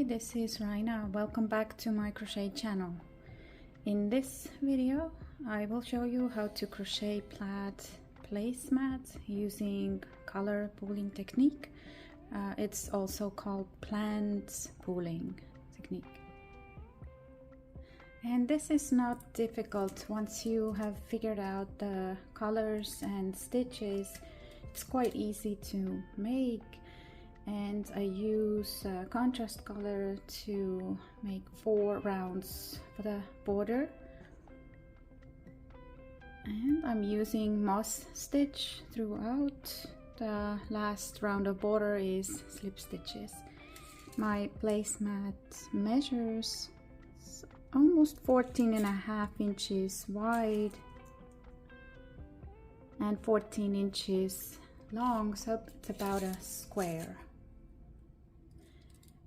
This is Raina. Welcome back to my crochet channel. In this video I will show you how to crochet plaid placemat using color pooling technique. It's also called plaid pooling technique. And this is not difficult. Once you have figured out the colors and stitches, it's quite easy to make. And I use contrast color to make 4 rounds for the border, and I'm using moss stitch throughout. The last round of border is slip stitches. My placemat measures almost 14.5 inches wide and 14 inches long, so it's about a square.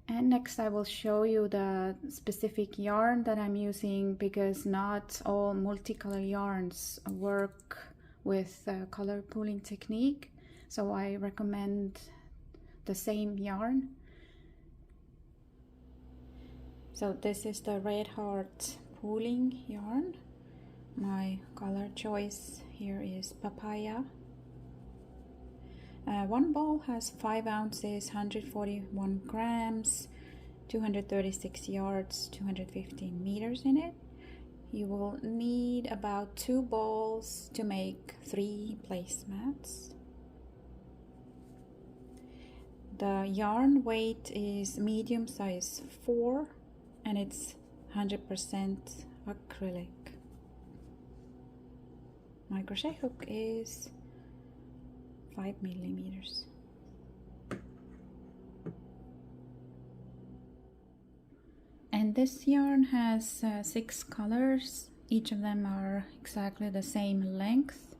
And next I will show you the specific yarn that I'm using, because not all multicolor yarns work with color pooling technique, so I recommend the same yarn. So this is the Red Heart pooling yarn. My color choice here is papaya. One ball has 5 ounces, 141 grams, 236 yards, 215 meters in it. You will need about 2 balls to make 3 placemats. The yarn weight is medium size 4 and it's 100% acrylic. My crochet hook is 5 millimeters. And this yarn has 6 colors. Each of them are exactly the same length.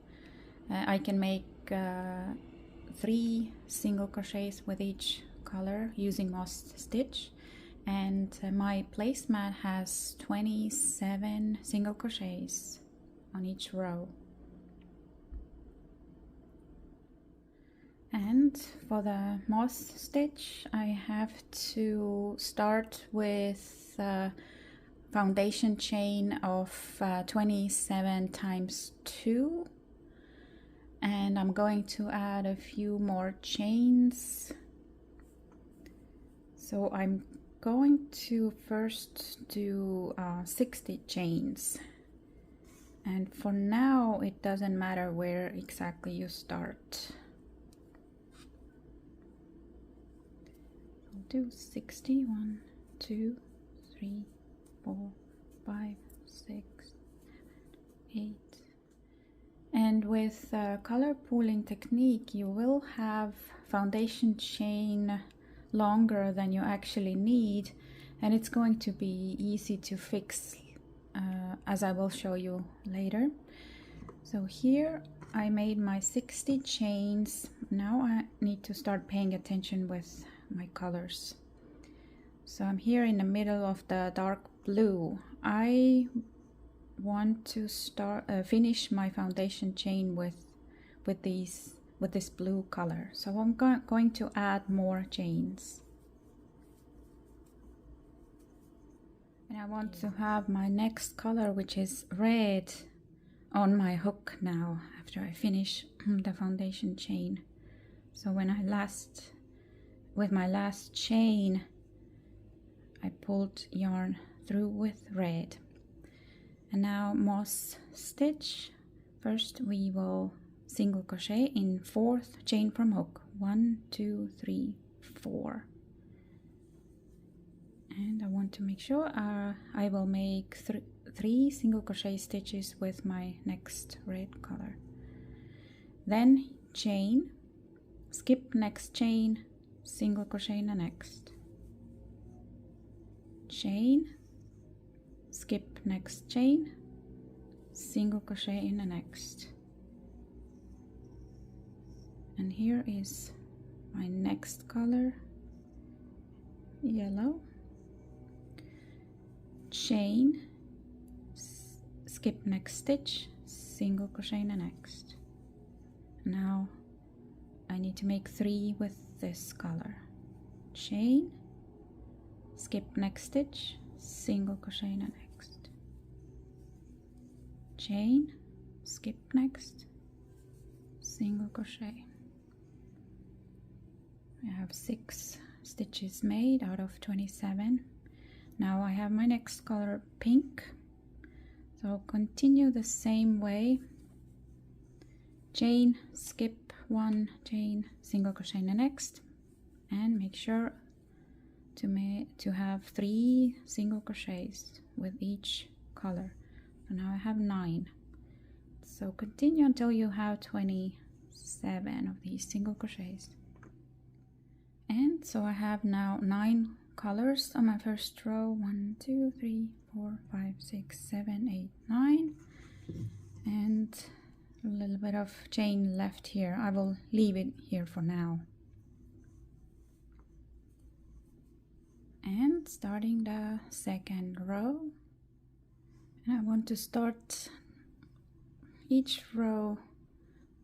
I can make 3 single crochets with each color using moss stitch, and my placemat has 27 single crochets on each row. And for the moss stitch, I have to start with a foundation chain of 27 times 2, and I'm going to add a few more chains. So I'm going to first do 60 chains, and for now it doesn't matter where exactly you start. Do 60, 1, 2, 3, 4, 5, 6, 7, 8. And with color pooling technique, you will have foundation chain longer than you actually need, and it's going to be easy to fix, as I will show you later. So here I made my 60 chains. Now I need to start paying attention with my colors. So I'm here in the middle of the dark blue. I want to start finish my foundation chain with this blue color, so I'm going to add more chains, and I want to have my next color, which is red, on my hook now after I finish the foundation chain. So when with my last chain, I pulled yarn through with red. And now moss stitch. First we will single crochet in 4th chain from hook. 1, 2, 3, 4. And I want to make sure I will make 3 single crochet stitches with my next red color. Then chain, skip next chain, single crochet in the next, chain, skip next chain, single crochet in the next. And here is my next color, yellow, chain, skip next stitch, single crochet in the next. Now I need to make 3 with this color. Chain, skip next stitch, single crochet in the next. Chain, skip next, single crochet. I have 6 stitches made out of 27. Now I have my next color pink, so I'll continue the same way. Chain, skip 1, chain, single crochet in the next, and make sure to have 3 single crochets with each color. So now I have 9. So continue until you have 27 of these single crochets. And so I have now 9 colors on my first row. 1, 2, 3, 4, 5, 6, 7, 8, 9, and a little bit of chain left here. I will leave it here for now. And starting the second row, and I want to start each row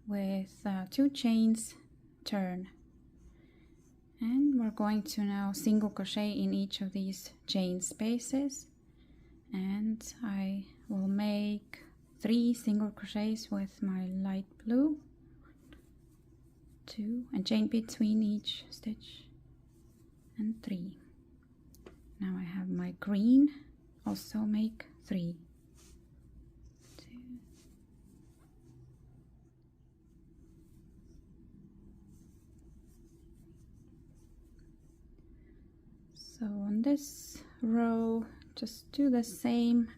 with 2 chains, turn, and we're going to now single crochet in each of these chain spaces, and I will make 3 single crochets with my light blue, 2, and chain between each stitch, and 3. Now I have my green, also make 3, 2, so on this row just do the same,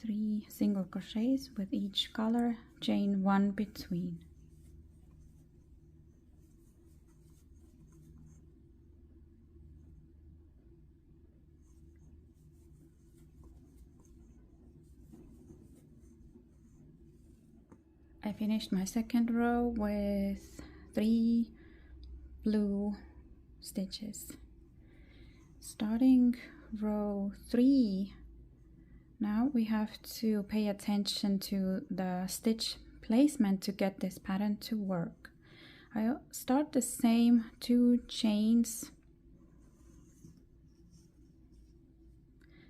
3 single crochets with each color, chain 1 between. I finished my second row with 3 blue stitches. Starting row 3, now we have to pay attention to the stitch placement to get this pattern to work. I start the same 2 chains,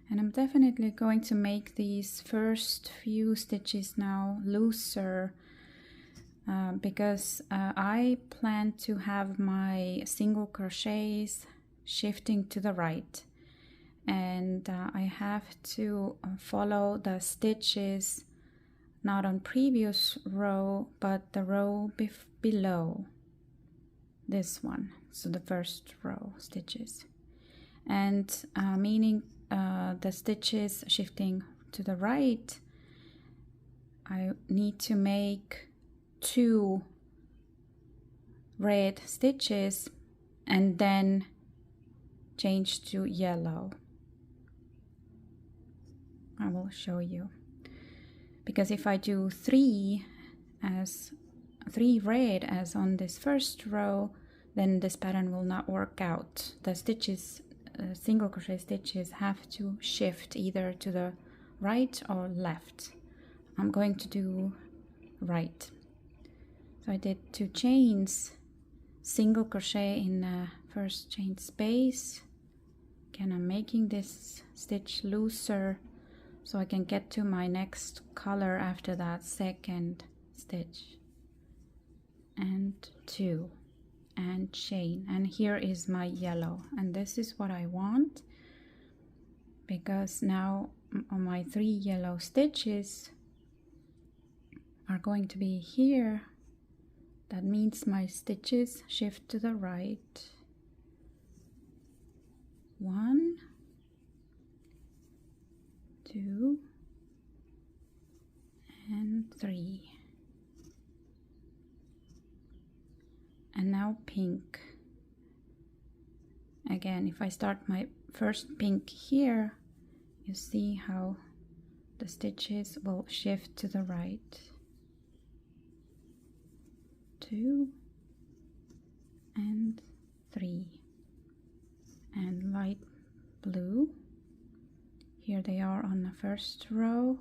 and I'm definitely going to make these first few stitches now looser because I plan to have my single crochets shifting to the right, and I have to follow the stitches not on previous row but the row below this one, so the first row stitches, and meaning the stitches shifting to the right, I need to make 2 red stitches and then change to yellow. I will show you, because if I do 3 red as on this first row, then this pattern will not work out. The stitches, single crochet stitches, have to shift either to the right or left. I'm going to do right. So I did 2 chains, single crochet in the first chain space. Again, I'm making this stitch looser so I can get to my next color after that second stitch, and 2, and chain, and here is my yellow, and this is what I want, because now my 3 yellow stitches are going to be here. That means my stitches shift to the right. 1, 2, and 3. And now pink. Again, if I start my first pink here, you see how the stitches will shift to the right. 2 and 3, and light blue, here they are on the first row.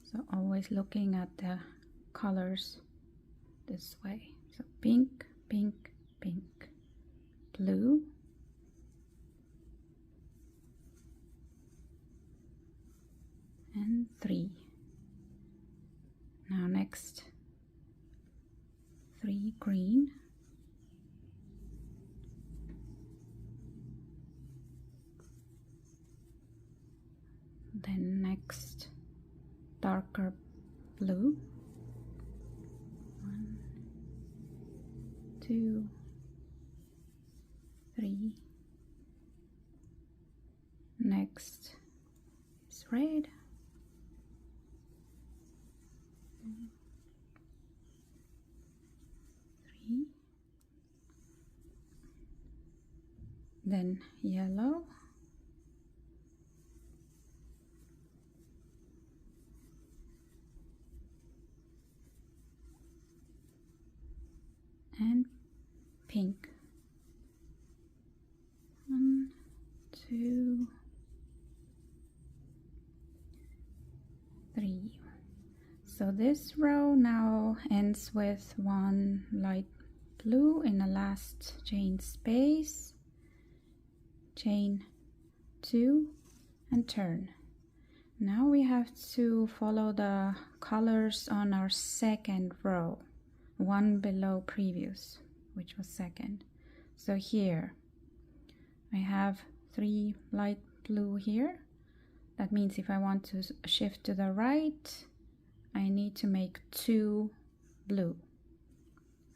So always looking at the colors this way. So pink, pink, pink, blue, and 3. Now next 3 green, then next darker blue, 1, 2, 3, next is red, 3, then yellow, and pink. 1, 2, 3. So this row now ends with 1 light blue in the last chain space, chain 2, and turn. Now we have to follow the colors on our second row, one below previous, which was second. So here I have 3 light blue here. That means if I want to shift to the right, I need to make 2 blue.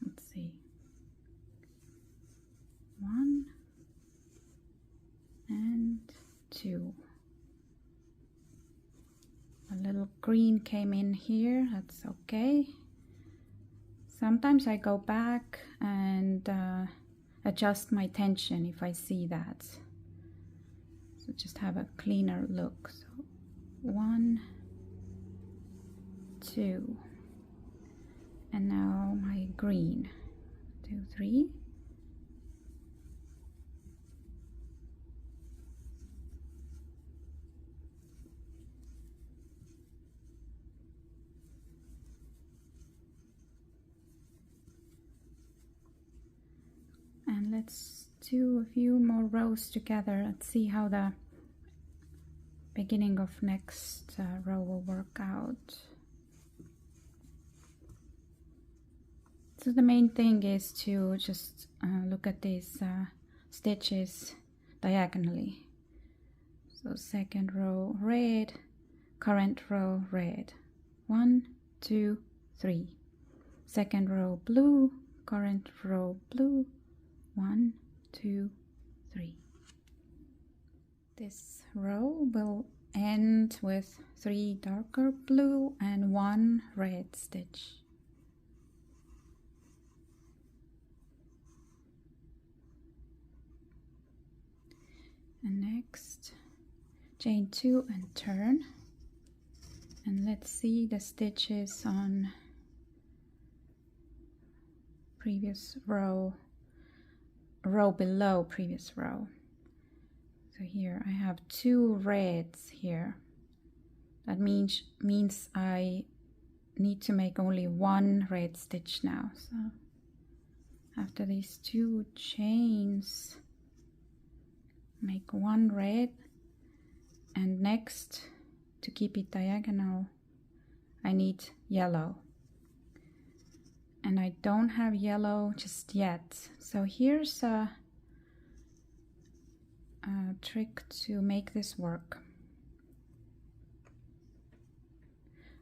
Let's see. 1 and 2. A little green came in here, that's okay. Sometimes I go back and adjust my tension if I see that. So just have a cleaner look. So 1, 2, and now my green. 2, 3. And let's do a few more rows together. Let's see how the beginning of next row will work out. So the main thing is to just look at these stitches diagonally. So second row red, current row red. 1, 2, 3. Second row blue, current row blue. 1, 2, 3. This row will end with 3 darker blue and 1 red stitch. And next, chain 2 and turn. And let's see the stitches on previous row below previous row. So here I have 2 reds here. That means I need to make only 1 red stitch now. So after these 2 chains, make 1 red, and next, to keep it diagonal, I need yellow. And I don't have yellow just yet. So here's a trick to make this work.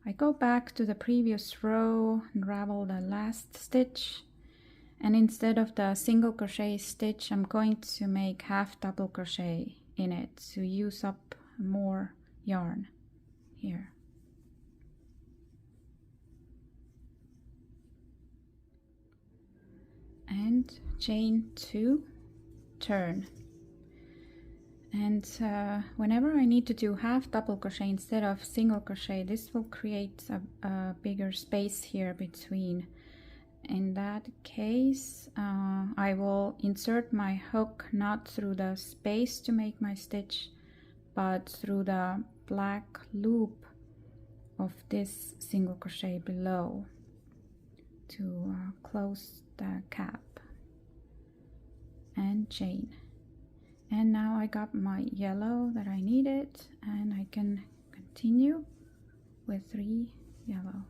I go back to the previous row, unravel the last stitch, and instead of the single crochet stitch, I'm going to make half double crochet in it to use up more yarn here. And chain 2, turn. And whenever I need to do half double crochet instead of single crochet, this will create a bigger space here between In that case, I will insert my hook not through the space to make my stitch, but through the black loop of this single crochet below to close the cap, and chain. And now I got my yellow that I needed, and I can continue with 3 yellow.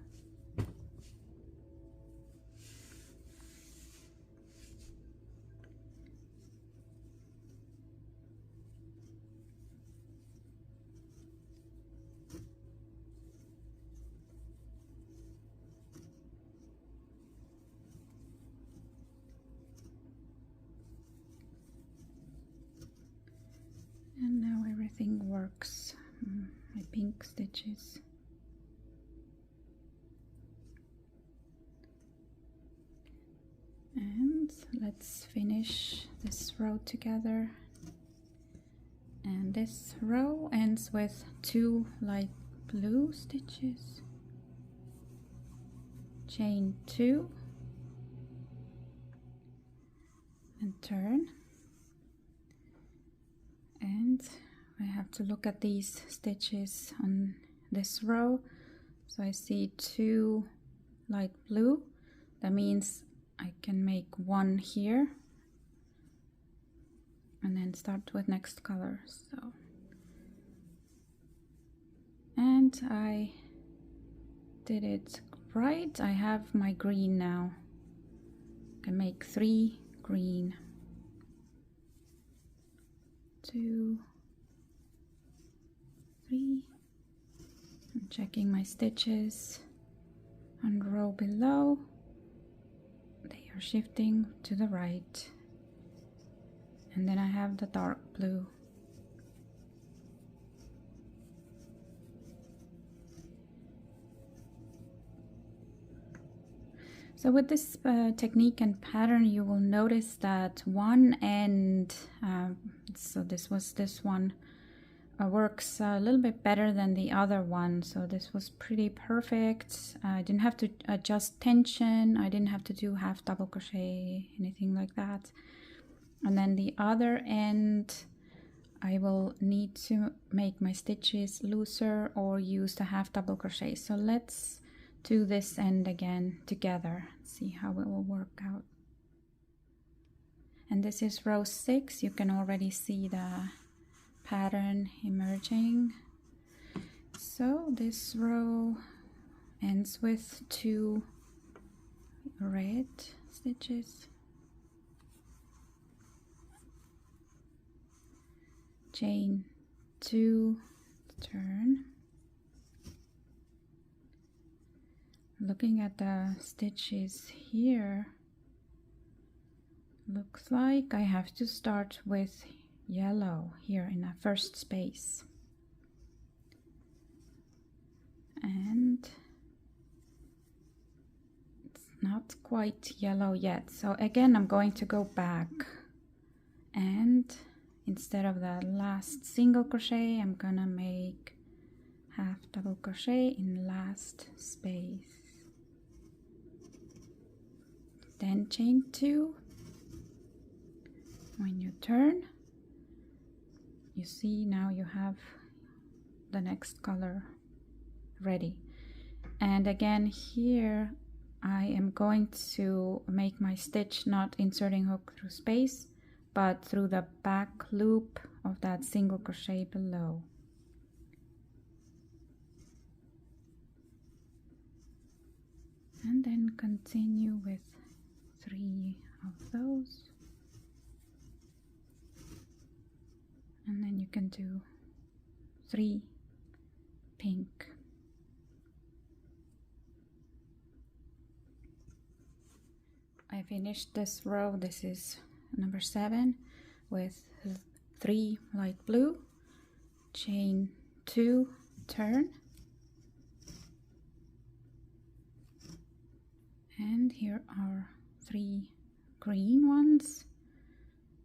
And now everything works. My pink stitches. And let's finish this row together. And this row ends with 2 light blue stitches. Chain 2 and turn. And I have to look at these stitches on this row. So I see 2 light blue. That means I can make 1 here and then start with next color. So, and I did it right. I have my green now. I can make 3 green. 2, 3. I'm checking my stitches on the row below. They are shifting to the right. And then I have the dark blue. So with this technique and pattern, you will notice that one end, so this was this one, works a little bit better than the other one. So this was pretty perfect. I didn't have to adjust tension. I didn't have to do half double crochet, anything like that. And then the other end, I will need to make my stitches looser or use the half double crochet. So let's do this end again together, see how it will work out. And this is row 6. You can already see the pattern emerging. So this row ends with 2 red stitches, chain 2, turn. Looking at the stitches here, looks like I have to start with yellow here in the first space. And it's not quite yellow yet. So again, I'm going to go back, and instead of the last single crochet, I'm gonna make half double crochet in last space. Then chain 2. When you turn, you see now you have the next color ready. And again here I am going to make my stitch not inserting hook through space, but through the back loop of that single crochet below. And then continue with 3 of those, and then you can do 3 pink. I finished this row, this is number 7, with 3 light blue, chain 2, turn, and here are 3 green ones.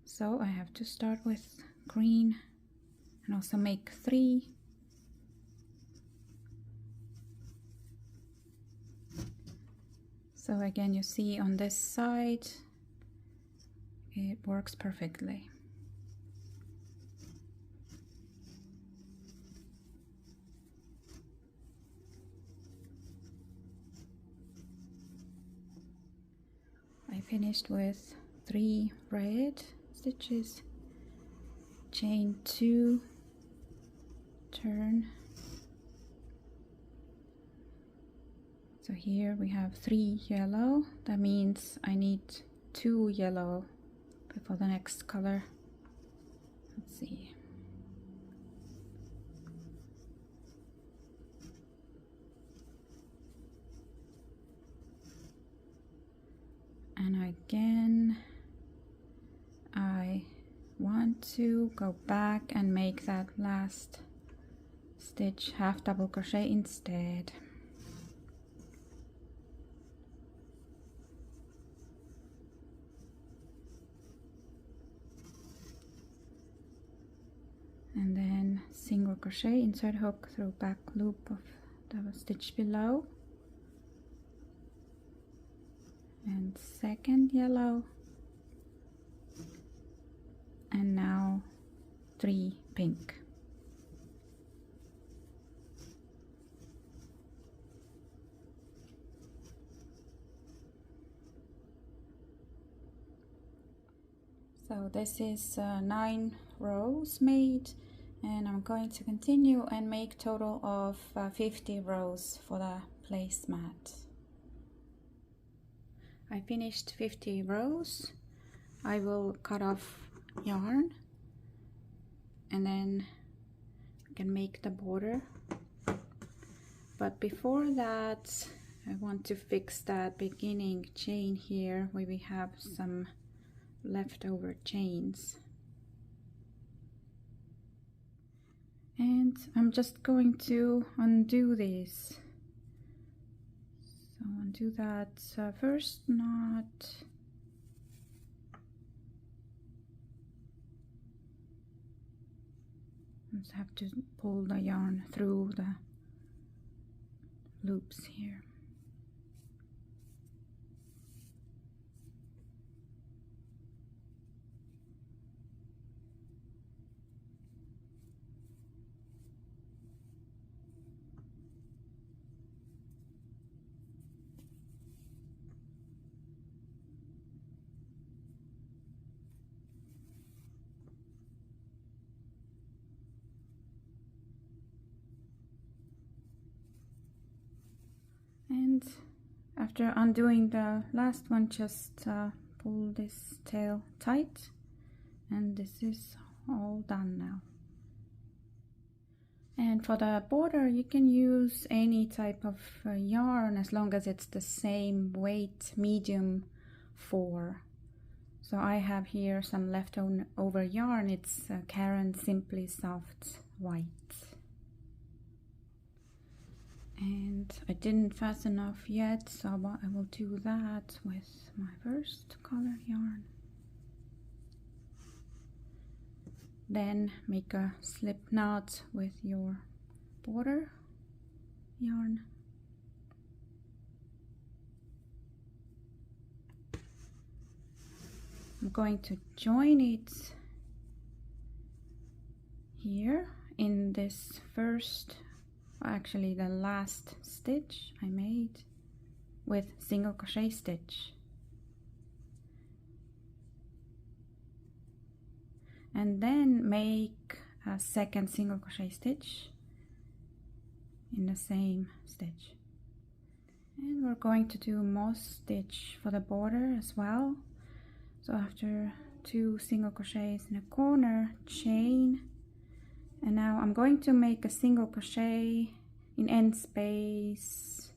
So I have to start with green and also make 3. So again, you see on this side it works perfectly. I finished with 3 red stitches, chain 2, turn. So here we have 3 yellow. That means I need 2 yellow for the next color. Let's see. And again, I want to go back and make that last stitch half double crochet instead. And then single crochet, insert hook through back loop of the stitch below, and second yellow, and now 3 pink. So this is 9 rows made, and I'm going to continue and make total of 50 rows for the placemat. I finished 50 rows. I will cut off yarn and then I can make the border. But before that, I want to fix that beginning chain here where we have some leftover chains. And I'm just going to undo these. So undo that first knot. Just have to pull the yarn through the loops here. And after undoing the last one, just pull this tail tight, and this is all done now. And for the border, you can use any type of yarn as long as it's the same weight, medium 4. So I have here some leftover yarn. It's Karen Simply Soft White. And I didn't fasten off yet, so I will do that with my first color yarn. Then make a slip knot with your border yarn. I'm going to join it here in this first, actually the last stitch I made with single crochet stitch, and then make a second single crochet stitch in the same stitch. And we're going to do moss stitch for the border as well. So after 2 single crochets in a corner, chain, and now I'm going to make a single crochet in end space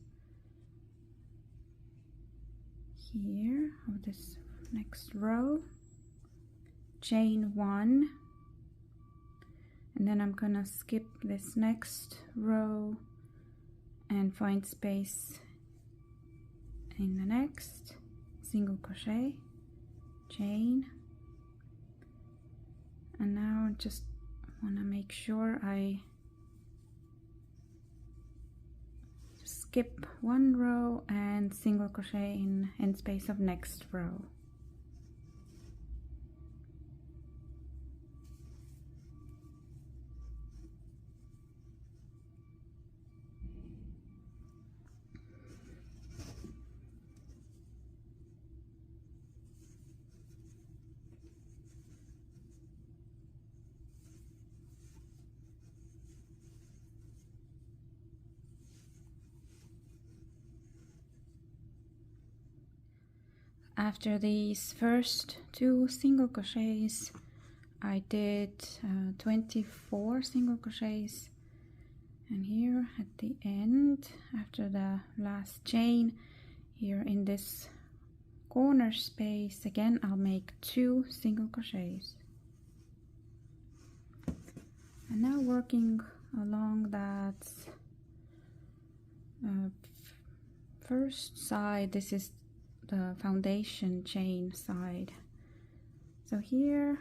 here of this next row, chain 1, and then I'm gonna skip this next row and find space in the next, single crochet, chain, and now I just want to make sure I just skip one row and single crochet in end space of next row. After these first 2 single crochets, I did 24 single crochets, and here at the end, after the last chain, here in this corner space, again I'll make 2 single crochets. And now working along that first side, this is the foundation chain side. So here,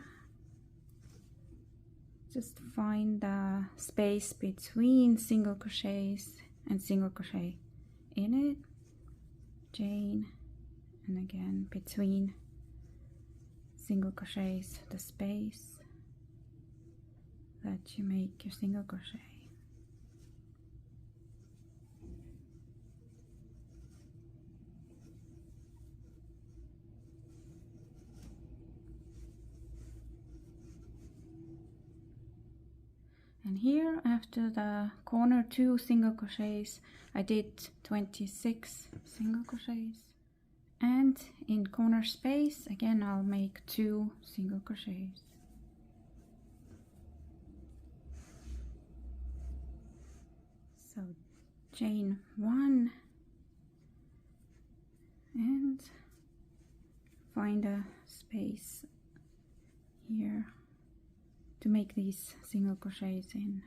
just find the space between single crochets and single crochet in it, chain, and again between single crochets, the space that you make your single crochet. And here, after the corner 2 single crochets, I did 26 single crochets, and in corner space again I'll make 2 single crochets. So chain 1 and find a space here to make these single crochets in.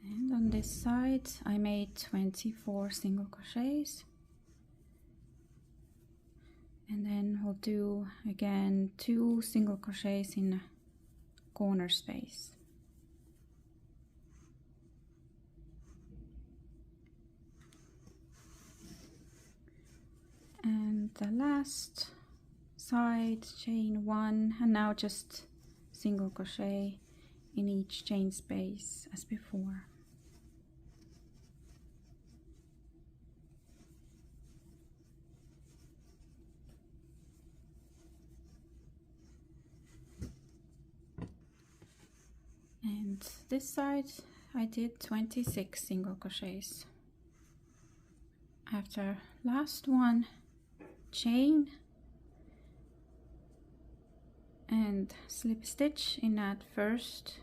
And on this side I made 24 single crochets, and then we'll do again 2 single crochets in a corner space. And the last side, chain 1, and now just single crochet in each chain space as before. And this side I did 26 single crochets. After last one, chain and slip stitch in that first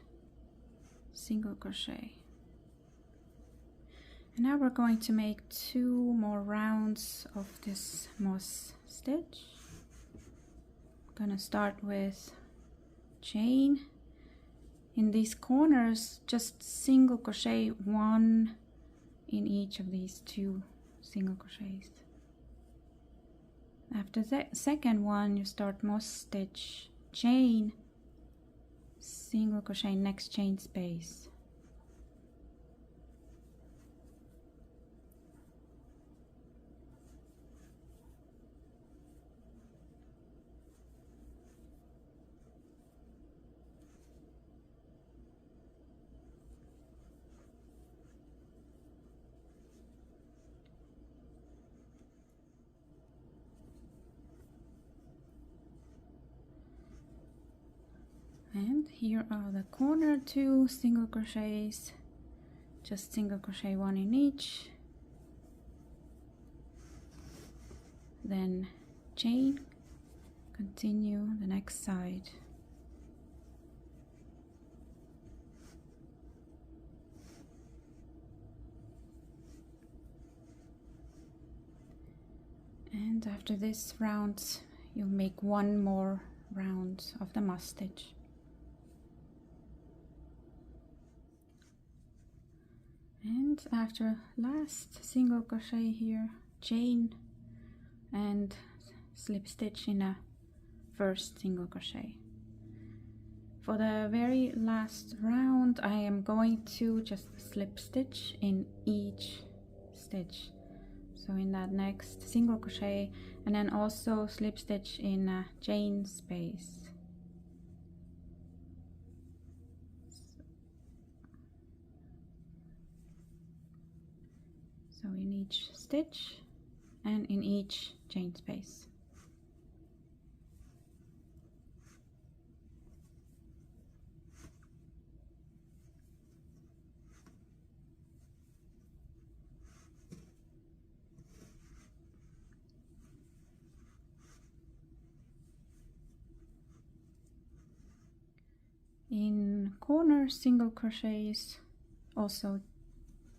single crochet. And now we're going to make 2 more rounds of this moss stitch. I'm gonna start with chain. In these corners, just single crochet 1 in each of these 2 single crochets. After the second one, you start moss stitch, chain, single crochet next chain space. And here are the corner 2 single crochets, just single crochet 1 in each, then chain, continue the next side. And after this round, you'll make one more round of the moss stitch. And after last single crochet here, chain and slip stitch in a first single crochet. For the very last round, I am going to just slip stitch in each stitch. So in that next single crochet, and then also slip stitch in a chain space. So in each stitch and in each chain space. In corner single crochets, also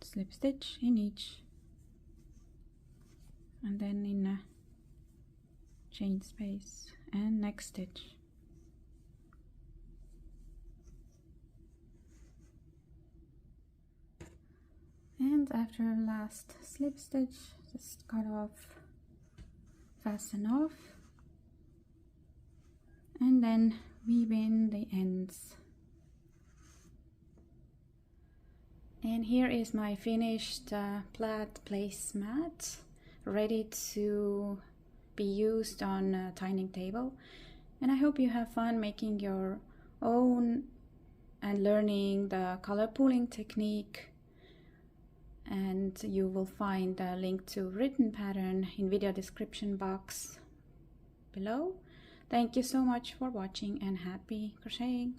slip stitch in each, and then in a chain space and next stitch. And after last slip stitch, just cut off, fasten off, and then weave in the ends. And here is my finished plaid placemat, ready to be used on a dining table. And I hope you have fun making your own and learning the color pooling technique. And you will find a link to written pattern in video description box below. Thank you so much for watching and happy crocheting!